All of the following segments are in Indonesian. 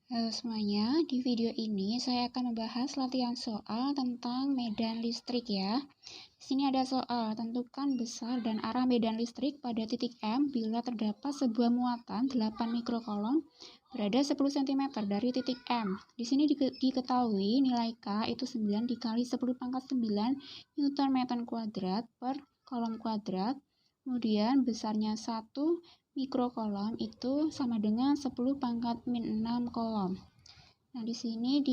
Halo semuanya, di video ini saya akan membahas latihan soal tentang medan listrik ya. Di sini ada soal, tentukan besar dan arah medan listrik pada titik M bila terdapat sebuah muatan 8 mikrokolom berada 10 cm dari titik M. Di sini diketahui nilai K itu 9 dikali 10 pangkat 9 Newton meter kuadrat per kolom kuadrat. Kemudian besarnya 1 mikrokolom itu sama dengan 10 pangkat min 6 kolom. Nah, di sini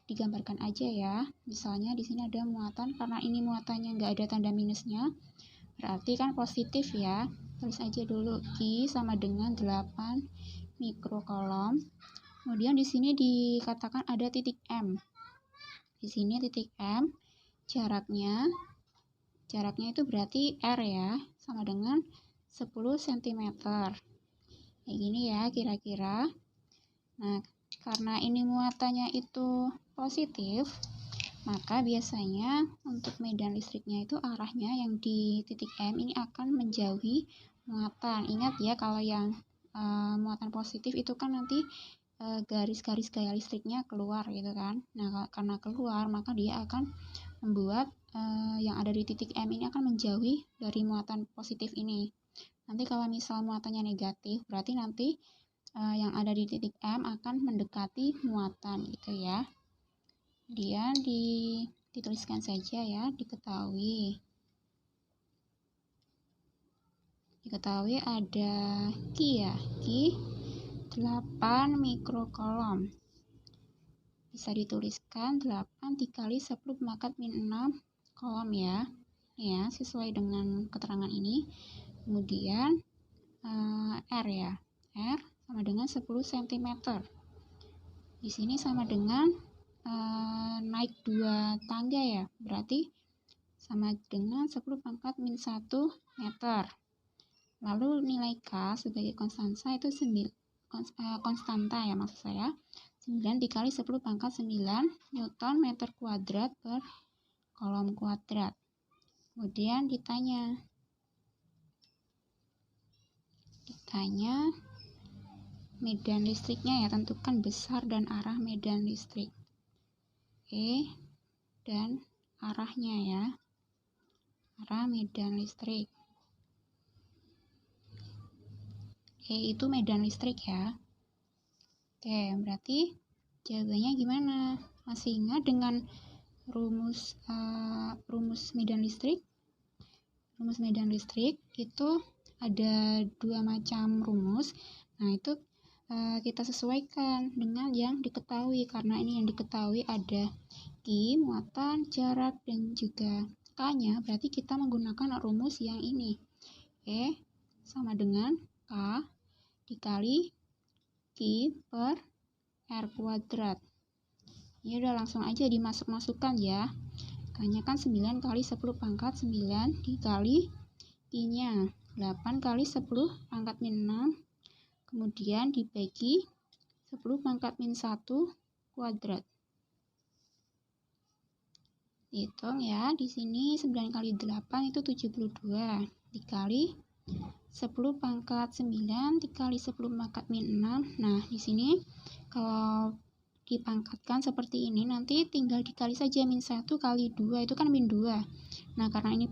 digambarkan aja ya. Misalnya di sini ada muatan, karena ini muatannya nggak ada tanda minusnya, berarti kan positif ya. Tulis aja dulu I sama dengan 8 mikrokolom. Kemudian di sini dikatakan ada titik M. Di sini titik M, jaraknya itu berarti R ya, sama dengan 10 cm. Kayak gini ya kira-kira. Nah, karena ini muatannya itu positif, maka biasanya untuk medan listriknya itu arahnya yang di titik M ini akan menjauhi muatan. Ingat ya, kalau yang muatan positif itu kan nanti garis-garis gaya listriknya keluar gitu kan. Nah, karena keluar maka dia akan membuat yang ada di titik M ini akan menjauhi dari muatan positif ini. Nanti kalau misal muatannya negatif, berarti nanti yang ada di titik M akan mendekati muatan gitu ya. Kemudian dituliskan saja ya, diketahui ada Q ya, Q 8 mikrokolom. Bisa dituliskan 8 dikali 10 pangkat min 6 kolom ya. Ya, sesuai dengan keterangan ini. Kemudian R ya. R sama dengan 10 cm. Di sini sama dengan naik 2 tangga ya. Berarti sama dengan 10 pangkat min 1 meter. Lalu nilai K sebagai konstanta itu konstanta ya maksud saya. 9 dikali 10 pangkat 9 Newton meter kuadrat per kolom kuadrat. Kemudian ditanya medan listriknya ya, tentukan besar dan arah medan listrik. Oke, dan arahnya ya, arah medan listrik. Itu medan listrik ya. Oke, berarti jawabannya gimana? Masih ingat dengan rumus medan listrik? Rumus medan listrik itu ada 2 macam rumus. Nah, itu kita sesuaikan dengan yang diketahui, karena ini yang diketahui ada Q, muatan, jarak, dan juga K-nya, berarti kita menggunakan rumus yang ini. Oke, sama dengan K dikali Q per R kuadrat. Ini udah langsung aja dimasukkan ya. K-nya kan 9 kali 10 pangkat 9 dikali I-nya 8 kali 10 pangkat min 6, kemudian dibagi 10 pangkat min 1 kuadrat. Hitung ya, di sini 9 kali 8 itu 72 dikali 10 pangkat 9 dikali 10 pangkat min 6. Nah, di sini kalau dipangkatkan seperti ini, nanti tinggal dikali saja min 1 kali 2, itu kan min 2. Nah, karena ini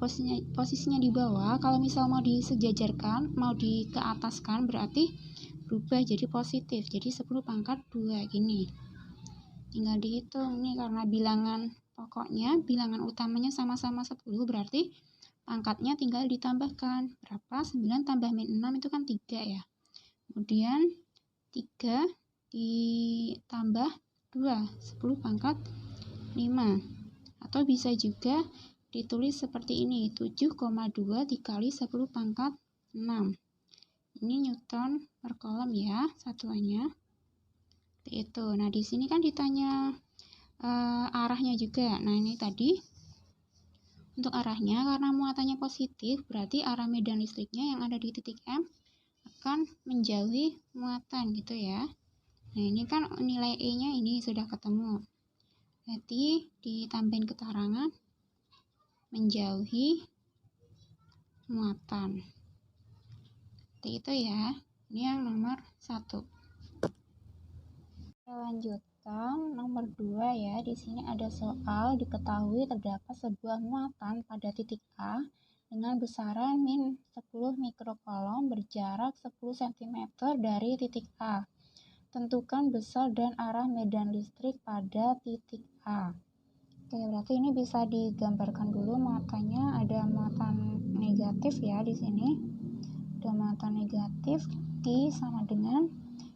posisinya di bawah, kalau misal mau disejajarkan, mau dikeataskan, berarti berubah jadi positif, jadi 10 pangkat 2 gini. Tinggal dihitung nih, karena bilangan pokoknya, bilangan utamanya sama-sama 10, berarti pangkatnya tinggal ditambahkan. Berapa? 9 tambah min 6 itu kan 3 ya. Kemudian 3 ditambah 2, 10 pangkat 5. Atau bisa juga ditulis seperti ini, 7,2 dikali 10 pangkat 6. Ini Newton per kolom ya, satuannya. Seperti itu. Nah, di sini kan ditanya arahnya juga. Nah, ini tadi untuk arahnya, karena muatannya positif, berarti arah medan listriknya yang ada di titik M akan menjauhi muatan gitu ya. Nah, ini kan nilai E-nya ini sudah ketemu. Berarti ditambahin keterangan menjauhi muatan. Seperti itu ya. Ini yang nomor 1. Lanjutan nomor 2 ya. Di sini ada soal diketahui terdapat sebuah muatan pada titik A dengan besaran min 10 mikrokolom berjarak 10 cm dari titik A. Tentukan besar dan arah medan listrik pada titik A. Oke, berarti ini bisa digambarkan dulu muatannya. Ada muatan negatif ya di sini. Ada muatan negatif Q sama dengan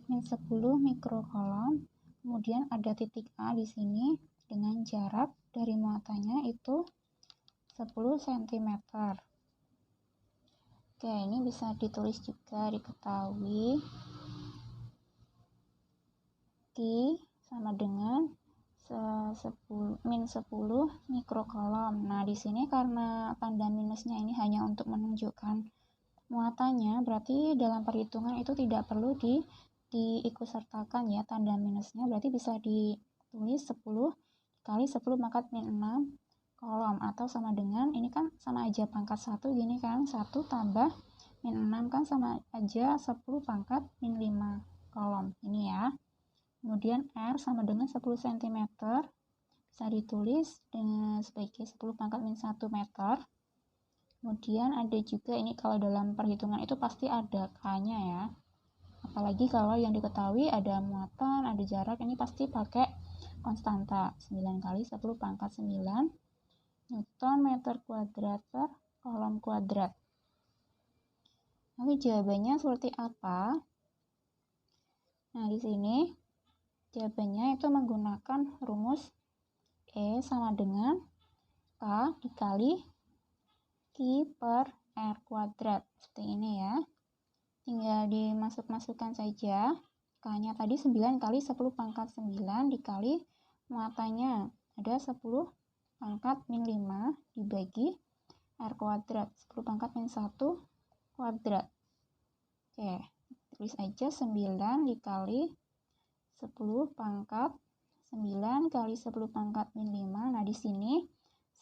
min 10 mikrokolom. Kemudian ada titik A di sini dengan jarak dari muatannya itu 10 cm. Oke, ini bisa ditulis juga diketahui Q sama dengan min 10 mikrokolom. Nah, di sini karena tanda minusnya ini hanya untuk menunjukkan muatannya, berarti dalam perhitungan itu tidak perlu diikutsertakan ya tanda minusnya, berarti bisa ditulis 10 kali 10 pangkat min 6 kolom, atau sama dengan, ini kan sama aja pangkat 1 gini kan, 1 tambah min 6 kan sama aja 10 pangkat min 5 kolom ini ya. Kemudian R sama dengan 10 cm, bisa ditulis dengan sebagai 10 pangkat min 1 meter. Kemudian ada juga ini kalau dalam perhitungan itu pasti ada K-nya ya. Apalagi kalau yang diketahui ada muatan, ada jarak, ini pasti pakai konstanta 9 kali 10 pangkat 9 Newton meter kuadrat per kolom kuadrat. Lalu jawabannya seperti apa? Nah, di sini jawabannya itu menggunakan rumus E sama dengan K dikali Q per R kuadrat. Seperti ini ya. Tinggal dimasukkan saja. K-nya tadi 9 kali 10 pangkat 9 dikali muatannya. Ada 10 pangkat min 5 dibagi R kuadrat. 10 pangkat min 1 kuadrat. Oke, tulis aja 9 dikali 10 pangkat 9 kali 10 pangkat min 5. Nah, di sini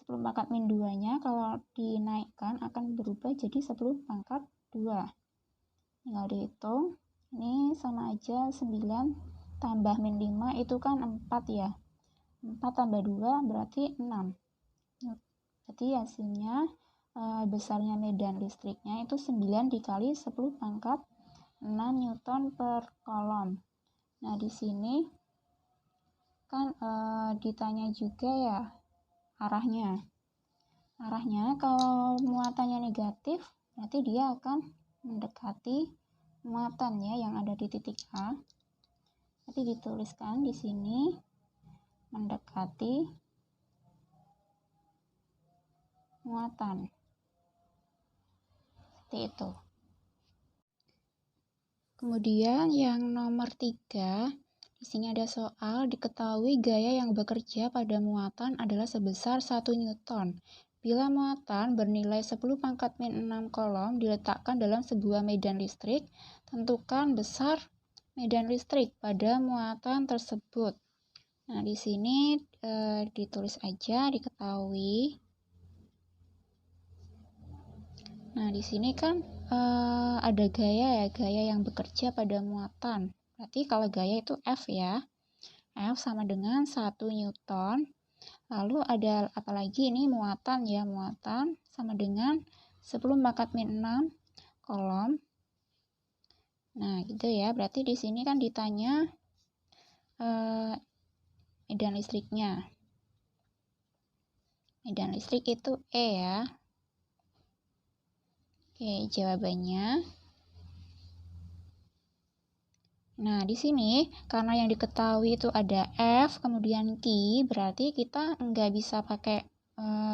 10 pangkat min 2-nya kalau dinaikkan akan berubah jadi 10 pangkat 2. Tinggal dihitung. Ini sama aja 9 tambah min 5 itu kan 4 ya. 4 tambah 2 berarti 6. Berarti hasilnya besarnya medan listriknya itu 9 dikali 10 pangkat 6 Newton per kolom. Nah, di sini kan ditanya juga ya arahnya. Arahnya kalau muatannya negatif, berarti dia akan mendekati muatan ya yang ada di titik A. Nanti dituliskan di sini mendekati muatan. Seperti itu. Kemudian yang nomor 3, di sini ada soal diketahui gaya yang bekerja pada muatan adalah sebesar 1 Newton. Bila muatan bernilai 10 pangkat min 6 kolom diletakkan dalam sebuah medan listrik, tentukan besar medan listrik pada muatan tersebut. Nah, di sini ditulis aja diketahui. Nah, di sini kan ada gaya ya, gaya yang bekerja pada muatan. Berarti kalau gaya itu F ya. F sama dengan 1 Newton. Lalu ada apa lagi ini muatan ya, muatan sama dengan 10 pangkat min 6 kolom. Nah, gitu ya. Berarti di sini kan ditanya medan listriknya. Medan listrik itu E ya. Oke, jawabannya. Nah, di sini karena yang diketahui itu ada F, kemudian Q, berarti kita nggak bisa pakai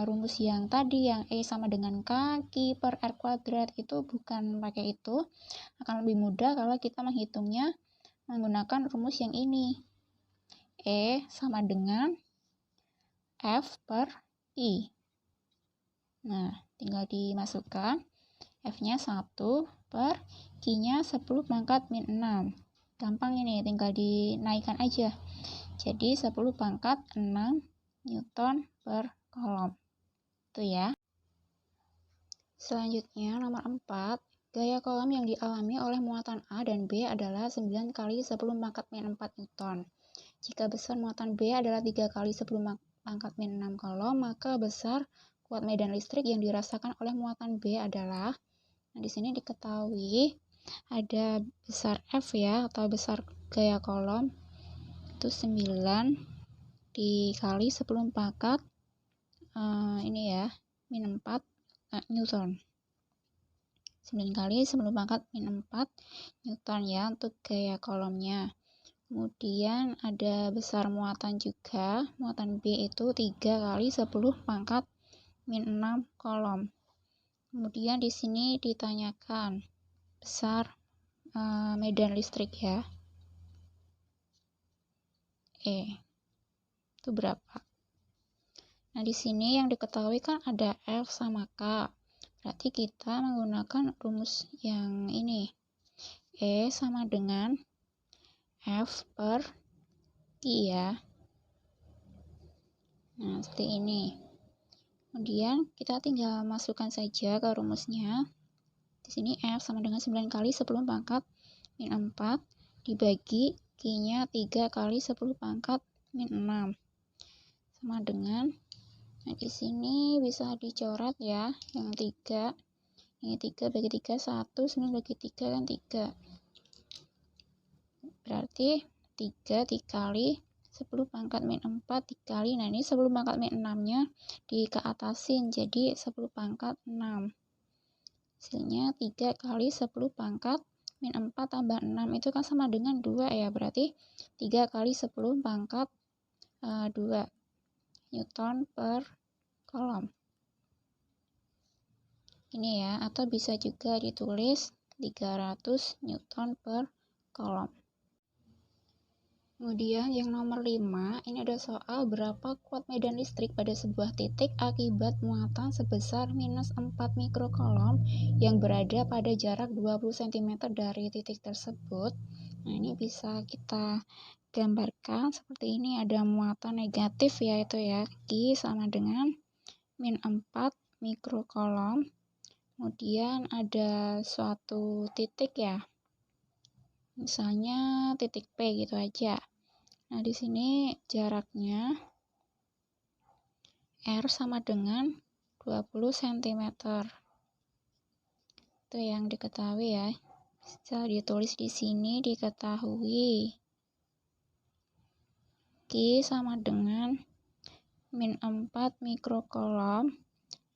rumus yang tadi, yang E sama dengan K, Q per R kuadrat, itu bukan pakai itu. Akan lebih mudah kalau kita menghitungnya menggunakan rumus yang ini. E sama dengan F per I. Nah, tinggal dimasukkan. F-nya 1 per Q-nya 10 pangkat min 6. Gampang ini, tinggal dinaikkan aja. Jadi 10 pangkat 6 Newton per kolom. Itu ya. Selanjutnya nomor 4. Gaya kolom yang dialami oleh muatan A dan B adalah 9 kali 10 pangkat min 4 Newton. Jika besar muatan B adalah 3 kali 10 pangkat min 6 kolom, maka besar kuat medan listrik yang dirasakan oleh muatan B adalah, nah di sini diketahui ada besar F ya, atau besar gaya kolom, itu 9 dikali 10 pangkat ini ya, min 4 Newton. 9 kali 10 pangkat min 4 Newton ya untuk gaya kolomnya. Kemudian ada besar muatan juga, muatan B itu 3 kali 10 pangkat min 6 kolom. Kemudian di sini ditanyakan besar medan listrik ya, E itu berapa? Nah di sini yang diketahui kan ada F sama K, berarti kita menggunakan rumus yang ini, E sama dengan F per Q ya. Nah seperti ini. Kemudian kita tinggal masukkan saja ke rumusnya. Di sini F sama dengan 9 kali 10 pangkat min 4 dibagi Q-nya 3 kali 10 pangkat min 6 sama dengan, nah di sini bisa dicoret ya, yang 3 ini 3 bagi 3 1, 9 bagi 3 kan 3, berarti 3 dikali 10 pangkat min 4 dikali, nah ini 10 pangkat min 6 nya dikeatasin jadi 10 pangkat 6, hasilnya 3 kali 10 pangkat min 4 tambah 6 itu kan sama dengan 2 ya, berarti 3 kali 10 pangkat 2 Newton per kolom ini ya, atau bisa juga ditulis 300 Newton per kolom. Kemudian yang nomor 5, ini ada soal berapa kuat medan listrik pada sebuah titik akibat muatan sebesar minus 4 mikrokolom yang berada pada jarak 20 cm dari titik tersebut. Nah ini bisa kita gambarkan seperti ini, ada muatan negatif yaitu ya, Q sama dengan min 4 mikrokolom. Kemudian ada suatu titik ya, misalnya titik P gitu aja. Nah di sini jaraknya R sama dengan 20 cm. Itu yang diketahui ya. Bisa ditulis di sini, diketahui Q sama dengan min 4 mikrokolom.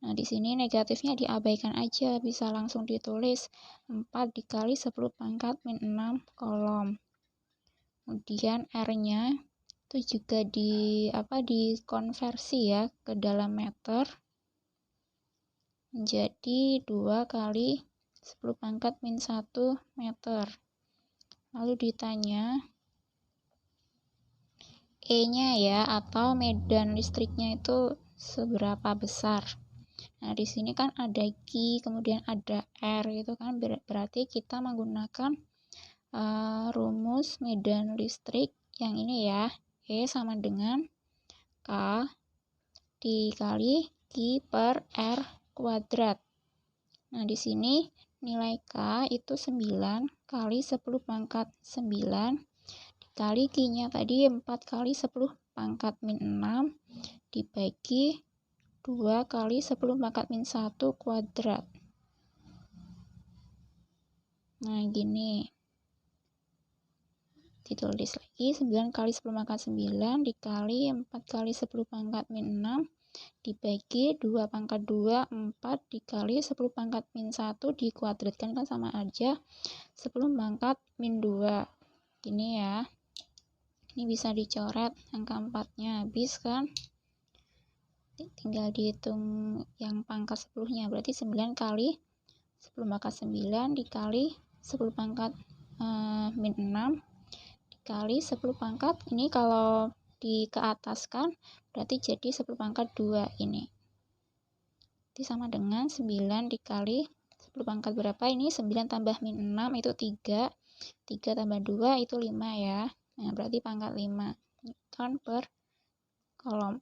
Nah, di sini negatifnya diabaikan aja, bisa langsung ditulis 4 dikali 10 pangkat min 6 kolom. Kemudian R-nya itu juga dikonversi ya ke dalam meter menjadi 2 kali 10 pangkat min 1 meter. Lalu ditanya E-nya ya, atau medan listriknya itu seberapa besar. Nah, di sini kan ada Q, kemudian ada R, itu kan berarti kita menggunakan rumus medan listrik yang ini ya, E sama dengan K dikali Q per R kuadrat. Nah, di sini nilai K itu 9 kali 10 pangkat 9 dikali Q-nya tadi 4 kali 10 pangkat min 6 dibagi 2 kali 10 pangkat min 1 kuadrat. Nah, gini. Ditulis lagi 9 kali 10 pangkat 9 dikali 4 kali 10 pangkat min 6 dibagi 2 pangkat 2, 4 dikali 10 pangkat min 1 dikuadratkan kan sama aja 10 pangkat min 2. Gini ya. Ini bisa dicoret angka 4-nya habis kan. Tinggal dihitung yang pangkat 10-nya, berarti 9 kali 10 pangkat 9 dikali 10 pangkat min 6 dikali 10 pangkat, ini kalau dikeataskan berarti jadi 10 pangkat 2 ini. Itu sama dengan 9 dikali 10 pangkat berapa ini? 9 tambah min 6 itu 3. 3 tambah 2 itu 5 ya. Nah, berarti pangkat 5 Newton per kolom.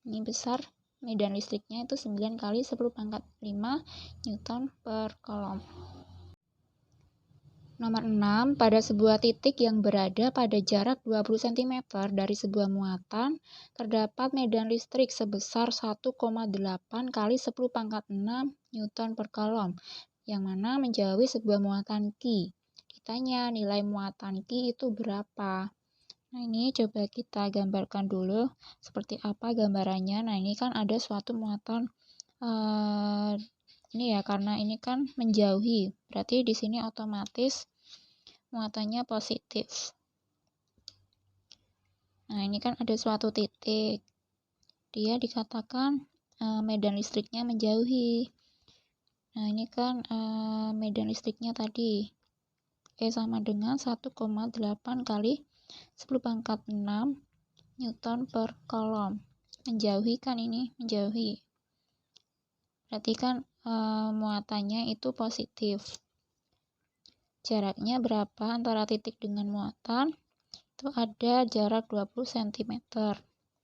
Ini besar medan listriknya itu 9 kali 10 pangkat 5 Newton per kolom. Nomor 6, pada sebuah titik yang berada pada jarak 20 cm dari sebuah muatan, terdapat medan listrik sebesar 1,8 kali 10 pangkat 6 Newton per Coulomb, yang mana menjauhi sebuah muatan Q. Ditanya nilai muatan Q itu berapa. Nah, ini coba kita gambarkan dulu seperti apa gambarannya. Nah, ini kan ada suatu muatan ini ya, karena ini kan menjauhi, berarti di sini otomatis muatannya positif. Nah, ini kan ada suatu titik, dia dikatakan medan listriknya menjauhi. Nah, ini kan medan listriknya tadi E sama dengan 1,8 kali 10 pangkat 6 Newton per Coulomb. Menjauhi kan, ini menjauhi, berarti kan muatannya itu positif. Jaraknya berapa antara titik dengan muatan? Itu ada jarak 20 cm.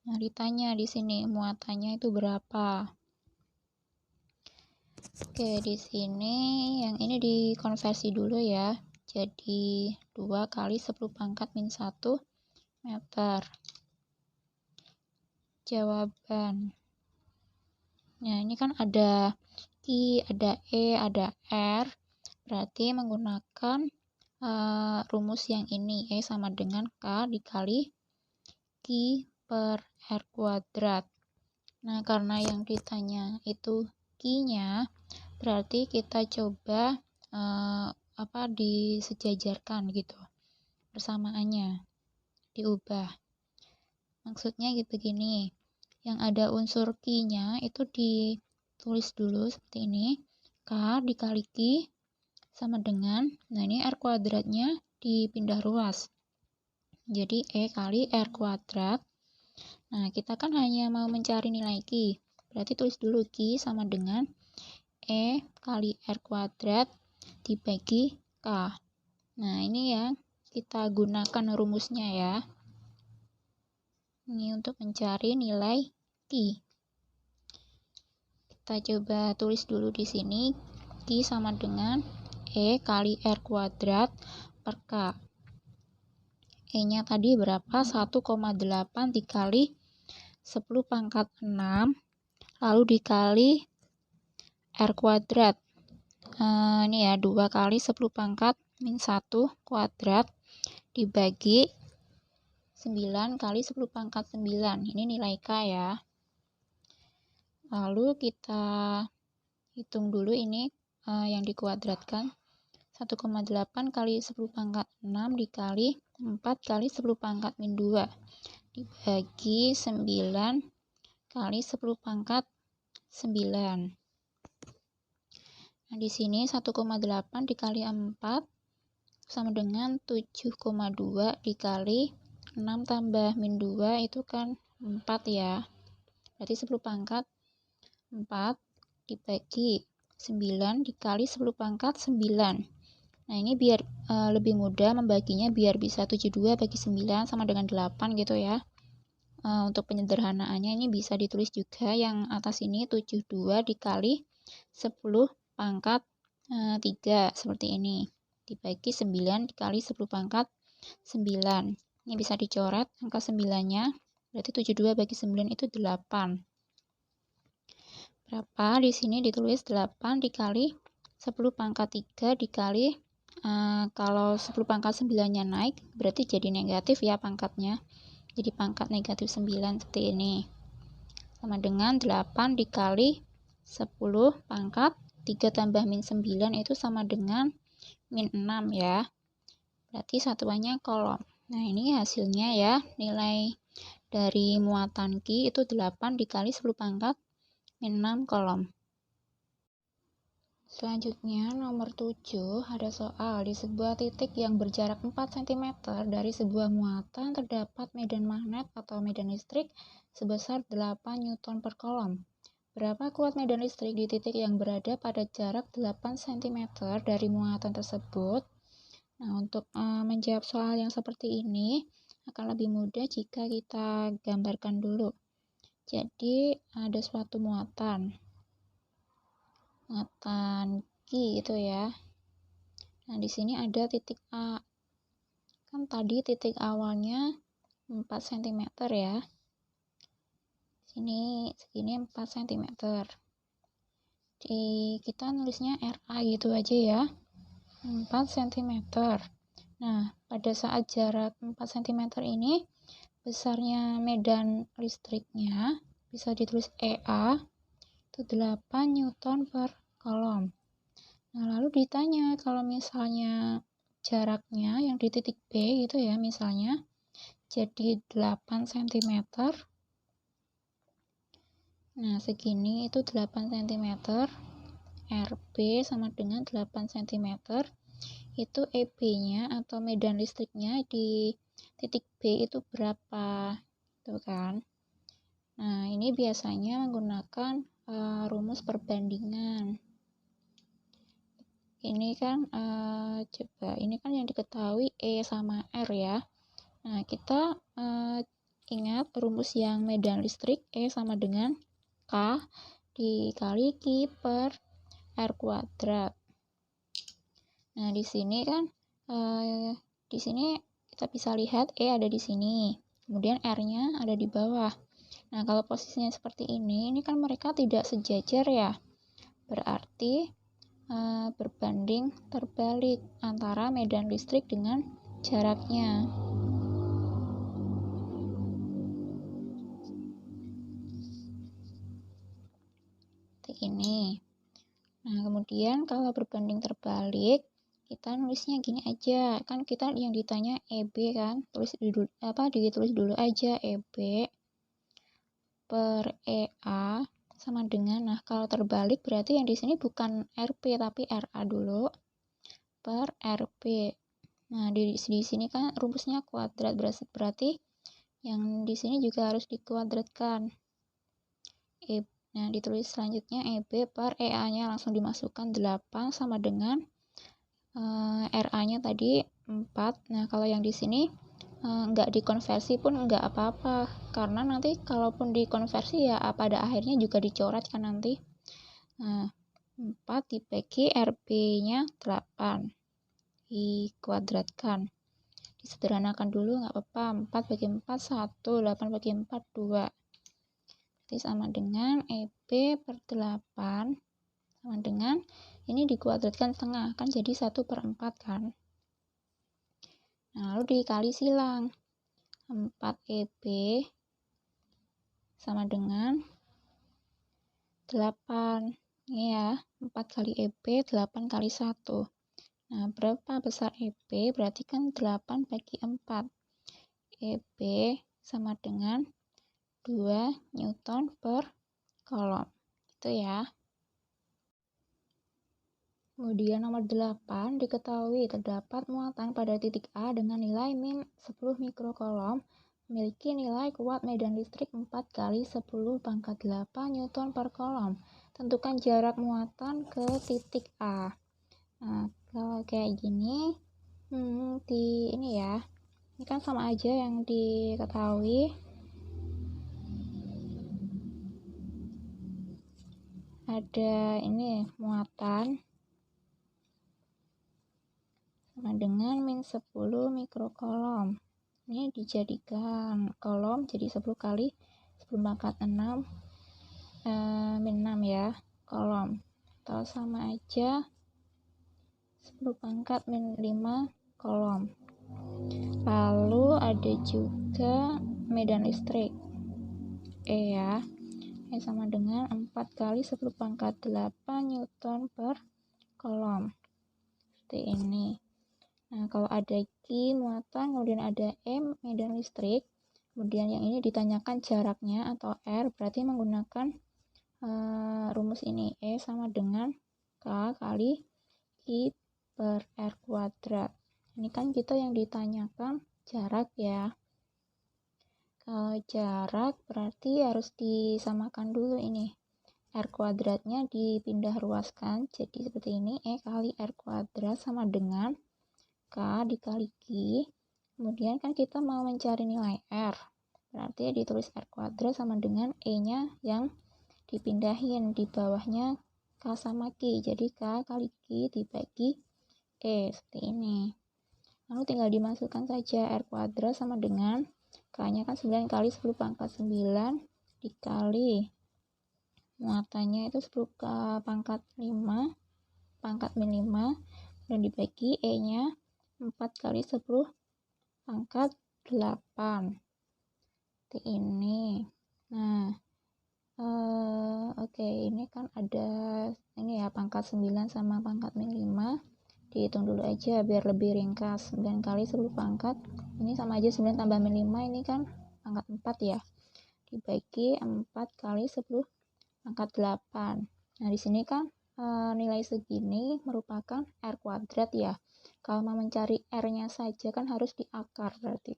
Nah, ditanya di sini muatannya itu berapa. Oke, di sini yang ini dikonversi dulu ya. Jadi 2 kali 10 pangkat min 1 meter. Jawaban. Nah, ini kan ada Q, ada E, ada R. Berarti menggunakan rumus yang ini, E sama dengan K dikali Q per R kuadrat. Nah, karena yang ditanya itu Q-nya, berarti kita coba disejajarkan gitu. Persamaannya diubah. Maksudnya gitu begini. Yang ada unsur Q-nya itu ditulis dulu seperti ini. K dikali Q sama dengan, nah ini R kuadratnya dipindah ruas. Jadi E kali R kuadrat. Nah, kita kan hanya mau mencari nilai Q. Berarti tulis dulu Q sama dengan E kali R kuadrat dibagi K. Nah, ini yang kita gunakan rumusnya ya. Ini untuk mencari nilai Q. Kita coba tulis dulu di sini. Q sama dengan E kali R kuadrat per K. E-nya tadi berapa? 1,8 dikali 10 pangkat 6, lalu dikali R kuadrat. Ini ya, 2 kali 10 pangkat min 1 kuadrat dibagi 9 kali 10 pangkat 9. Ini nilai K ya. Lalu kita hitung dulu ini yang dikuadratkan. 1,8 kali 10 pangkat 6 dikali 4 kali 10 pangkat min 2 dibagi 9 kali 10 pangkat 9. Nah, di sini 1,8 dikali 4 sama dengan 7,2 dikali 6 tambah min 2 itu kan 4 ya. Berarti 10 pangkat 4 dibagi 9 dikali 10 pangkat 9. Nah, ini biar lebih mudah membaginya, biar bisa 72 bagi 9 sama dengan 8 gitu ya. Untuk penyederhanaannya ini bisa ditulis juga yang atas ini 72 dikali 10 pangkat 3 seperti ini. Dibagi 9 dikali 10 pangkat 9. Ini bisa dicoret angka 9-nya. Berarti 72 bagi 9 itu 8. Berapa? Di sini ditulis 8 dikali 10 pangkat 3 dikali kalau 10 pangkat 9-nya naik, berarti jadi negatif ya pangkatnya. Jadi pangkat negatif 9 seperti ini. Sama dengan 8 dikali 10 pangkat 3 tambah min 9 itu sama dengan min 6 ya. Berarti satuannya Coulomb. Nah, ini hasilnya ya. Nilai dari muatan Q itu 8 dikali 10 pangkat min 6 Coulomb. Selanjutnya, nomor 7, ada soal di sebuah titik yang berjarak 4 cm dari sebuah muatan terdapat medan magnet atau medan listrik sebesar 8 Newton per Coulomb. Berapa kuat medan listrik di titik yang berada pada jarak 8 cm dari muatan tersebut? Nah, untuk menjawab soal yang seperti ini akan lebih mudah jika kita gambarkan dulu. Jadi, ada suatu muatan Q itu ya. Nah, di sini ada titik A. Kan tadi titik awalnya 4 cm ya. Sini segini 4 cm. Kita nulisnya RA gitu aja ya. 4 cm. Nah, pada saat jarak 4 cm ini besarnya medan listriknya bisa ditulis EA itu 8 Newton per Coulomb. Nah, lalu ditanya kalau misalnya jaraknya yang di titik B gitu ya, misalnya jadi 8 cm. Nah, segini itu 8 cm. RB sama dengan 8 cm. Itu EB-nya atau medan listriknya di titik B itu berapa? Tuh kan. Nah, ini biasanya menggunakan rumus perbandingan. Ini kan coba ini kan yang diketahui E sama R ya. Nah, kita ingat rumus yang medan listrik E sama dengan K dikali Q per R kuadrat. Nah, di sini kan di sini kita bisa lihat E ada di sini, kemudian R-nya ada di bawah. Nah, kalau posisinya seperti ini kan mereka tidak sejajar ya. Berarti berbanding terbalik antara medan listrik dengan jaraknya. Seperti ini. Nah, kemudian kalau berbanding terbalik, kita nulisnya gini aja. Kan kita yang ditanya EB kan, ditulis dulu aja EB per EA sama dengan, nah kalau terbalik berarti yang di sini bukan RP tapi RA dulu per RP. Nah, di sini kan rumusnya kuadrat, berarti yang di sini juga harus dikuadratkan. Nah, ditulis selanjutnya EB per EA-nya langsung dimasukkan 8 sama dengan RA-nya tadi 4. Nah, kalau yang di sini nggak dikonversi pun nggak apa-apa, karena nanti kalaupun dikonversi ya pada akhirnya juga dicoret kan nanti. Nah, 4 dibagi RB-nya 8 dikuadratkan, disederhanakan dulu nggak apa-apa. 4 bagi 4 1, 8 bagi 4 2, jadi sama dengan EB per 8 sama dengan ini dikuadratkan setengah kan jadi 1/4 kan. Nah, lalu dikali silang 4 EB sama dengan 8. Ini ya, 4 kali EB 8 kali 1. Nah, berapa besar EB? Berarti kan 8 bagi 4. EB sama dengan 2 Newton per Coulomb. Itu ya. Kemudian nomor 8, diketahui terdapat muatan pada titik A dengan nilai min 10 mikrocoulomb memiliki nilai kuat medan listrik 4 kali 10 pangkat 8 Newton per Coulomb. Tentukan jarak muatan ke titik A. Nah, kalau kayak gini, ini ya, ini kan sama aja yang diketahui. Ada ini muatan sama dengan min 10 mikrocoulomb. Ini dijadikan kolom jadi 10 kali 10 pangkat 6 min 6 ya, kolom. Atau sama aja 10 pangkat min 5 kolom. Lalu ada juga medan listrik E ya. E sama dengan 4 kali 10 pangkat 8 Newton per kolom. Seperti ini. Nah, kalau ada Q muatan, kemudian ada M medan listrik, kemudian yang ini ditanyakan jaraknya atau R, berarti menggunakan rumus ini. E sama dengan K kali Q per R kuadrat. Ini kan kita yang ditanyakan jarak ya. Kalau jarak berarti harus disamakan dulu ini. R kuadratnya dipindah ruaskan, jadi seperti ini. E kali R kuadrat sama dengan K dikali Q, kemudian kan kita mau mencari nilai R, berarti ditulis R kuadrat sama dengan E-nya yang dipindahin, di bawahnya K sama Q, jadi K kali Q dibagi E, seperti ini. Lalu tinggal dimasukkan saja R kuadrat sama dengan K-nya kan 9 kali 10 pangkat 9 dikali muatannya itu 10 pangkat 5 pangkat min 5 dan dibagi E-nya 4 kali 10 pangkat 8. Seperti ini. Nah, oke, ini kan ada ini ya pangkat 9 sama pangkat min 5. Dihitung dulu aja biar lebih ringkas. 9 kali 10 pangkat ini sama aja 9 tambah min 5 ini kan pangkat 4 ya. Dibagi 4 kali 10 pangkat 8. Nah, di sini kan nilai segini merupakan R kuadrat ya. Kalau mau mencari R-nya saja kan harus diakar berarti.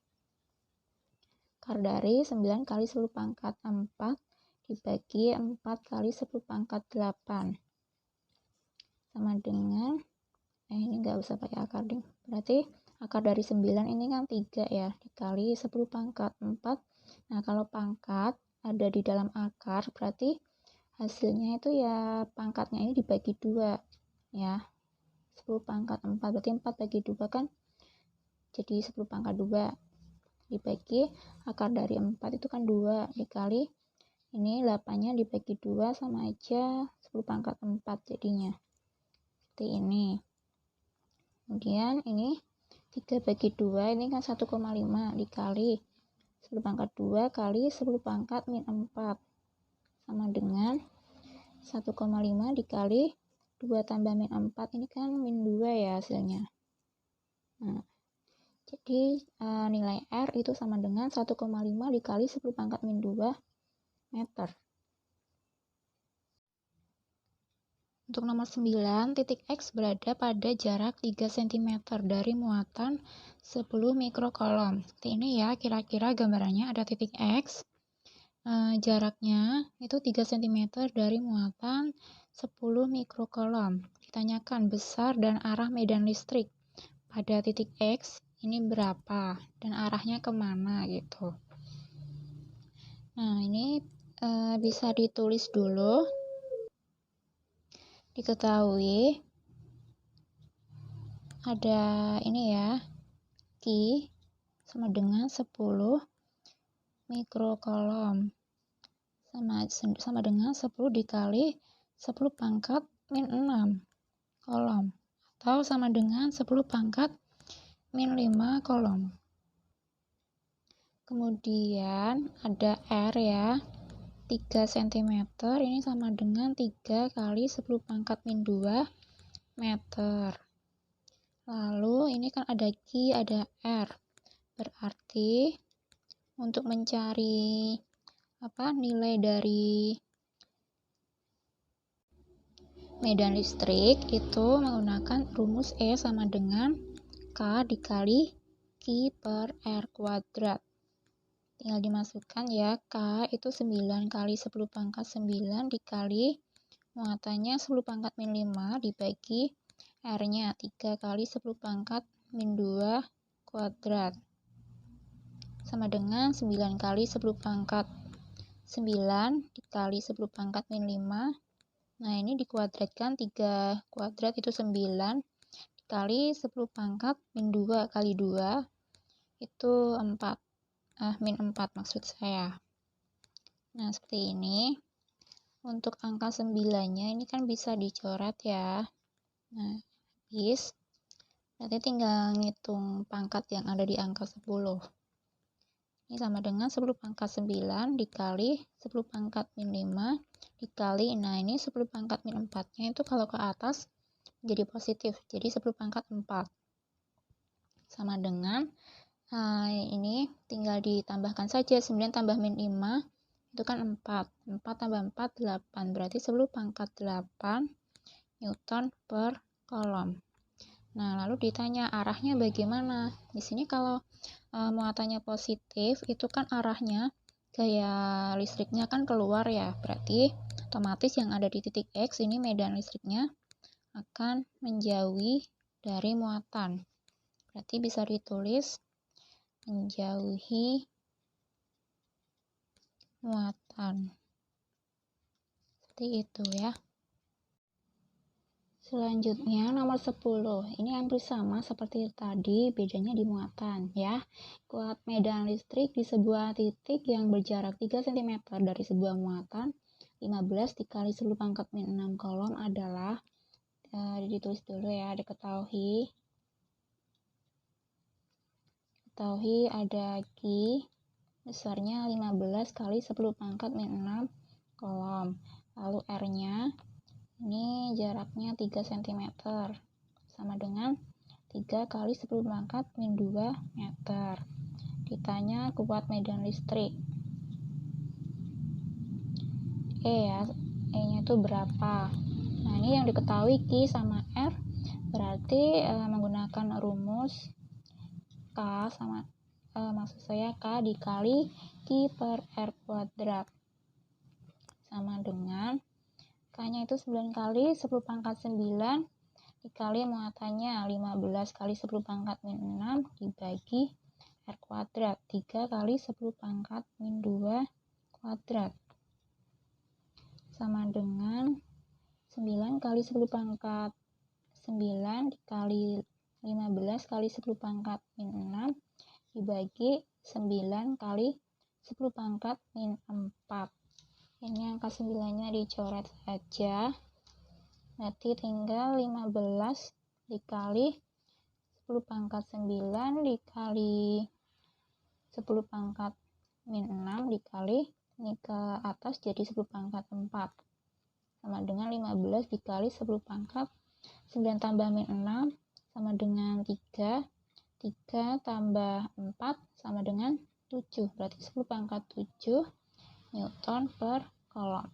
Akar dari 9 kali 10 pangkat 4 dibagi 4 kali 10 pangkat 8. Sama dengan, ini nggak usah pakai akar deh. Berarti akar dari 9 ini kan 3 ya, dikali 10 pangkat 4. Nah, kalau pangkat ada di dalam akar, berarti hasilnya itu ya pangkatnya ini dibagi 2 ya. 10 pangkat 4 berarti 4 bagi 2 kan jadi 10 pangkat 2 dibagi akar dari 4 itu kan 2 dikali ini 8-nya dibagi 2 sama aja 10 pangkat 4 jadinya seperti ini. Kemudian ini 3 bagi 2 ini kan 1,5 dikali 10 pangkat 2 kali 10 pangkat min 4 sama dengan 1,5 dikali 2 tambah min 4 ini kan min 2 ya hasilnya. Nah, jadi nilai R itu sama dengan 1,5 dikali 10 pangkat min 2 meter. Untuk nomor 9, titik X berada pada jarak 3 cm dari muatan 10 mikrokolom. Seperti ini ya, kira-kira gambarannya ada titik X. Jaraknya itu 3 cm dari muatan 10 mikrokolom. Ditanyakan besar dan arah medan listrik pada titik X ini berapa dan arahnya kemana gitu. Nah, ini bisa ditulis dulu. Diketahui ada ini ya, Q sama dengan 10 mikrokolom sama dengan 10 dikali 10 pangkat min 6 kolom atau sama dengan 10 pangkat min 5 kolom. Kemudian ada R ya, 3 cm ini sama dengan 3 kali 10 pangkat min 2 meter. Lalu ini kan ada Q, ada R. Berarti untuk mencari nilai dari medan listrik itu menggunakan rumus E sama dengan K dikali Q per R kuadrat. Tinggal dimasukkan ya, K itu 9 kali 10 pangkat 9 dikali muatannya 10 pangkat min 5 dibagi R-nya 3 kali 10 pangkat min 2 kuadrat. Sama dengan 9 kali 10 pangkat 9 dikali 10 pangkat min 5. Nah, ini dikuadratkan 3 kuadrat itu 9 dikali 10 pangkat min 2 kali 2 itu 4. Min 4 maksud saya. Nah, seperti ini. Untuk angka 9-nya ini kan bisa dicoret ya. Nah, habis. Berarti tinggal ngitung pangkat yang ada di angka 10. Ini sama dengan 10 pangkat 9 dikali 10 pangkat min 5 dikali, nah ini 10 pangkat min 4-nya itu kalau ke atas jadi positif, jadi 10 pangkat 4. Sama dengan ini tinggal ditambahkan saja 9 tambah min 5 itu kan 4 tambah 4 8 berarti 10 pangkat 8 Newton per kolom. Nah, lalu ditanya arahnya bagaimana. Di sini kalau muatannya positif itu kan arahnya gaya listriknya kan keluar ya, berarti otomatis yang ada di titik X ini medan listriknya akan menjauhi dari muatan. Berarti bisa ditulis menjauhi muatan. Seperti itu ya. Selanjutnya nomor 10. Ini hampir sama seperti tadi, bedanya di muatan ya. Kuat medan listrik di sebuah titik yang berjarak 3 cm dari sebuah muatan 15 dikali 10 pangkat min 6 kolom adalah ditulis dulu ya, diketahui ada Q besarnya 15 kali 10 pangkat min 6 kolom. Lalu R-nya ini jaraknya 3 cm sama dengan 3 kali 10 pangkat min 2 meter. Ditanya kuat medan listrik E ya, E-nya itu berapa? Nah, ini yang diketahui Q sama R, berarti menggunakan rumus K sama maksud saya K dikali Q per R kuadrat sama dengan K-nya itu 9 kali 10 pangkat 9 dikali muatannya 15 kali 10 pangkat min 6 dibagi R kuadrat 3 kali 10 pangkat min 2 kuadrat sama dengan 9 kali 10 pangkat 9 dikali 15 kali 10 pangkat min 6 dibagi 9 kali 10 pangkat min 4. Ini angka 9-nya dicoret saja. Berarti tinggal 15 dikali 10 pangkat 9 dikali 10 pangkat min 6 dikali ini ke atas jadi 10 pangkat 4 sama dengan 15 dikali 10 pangkat 9 tambah min 6 sama dengan 3 tambah 4 sama dengan 7, berarti 10 pangkat 7 Newton per kolom.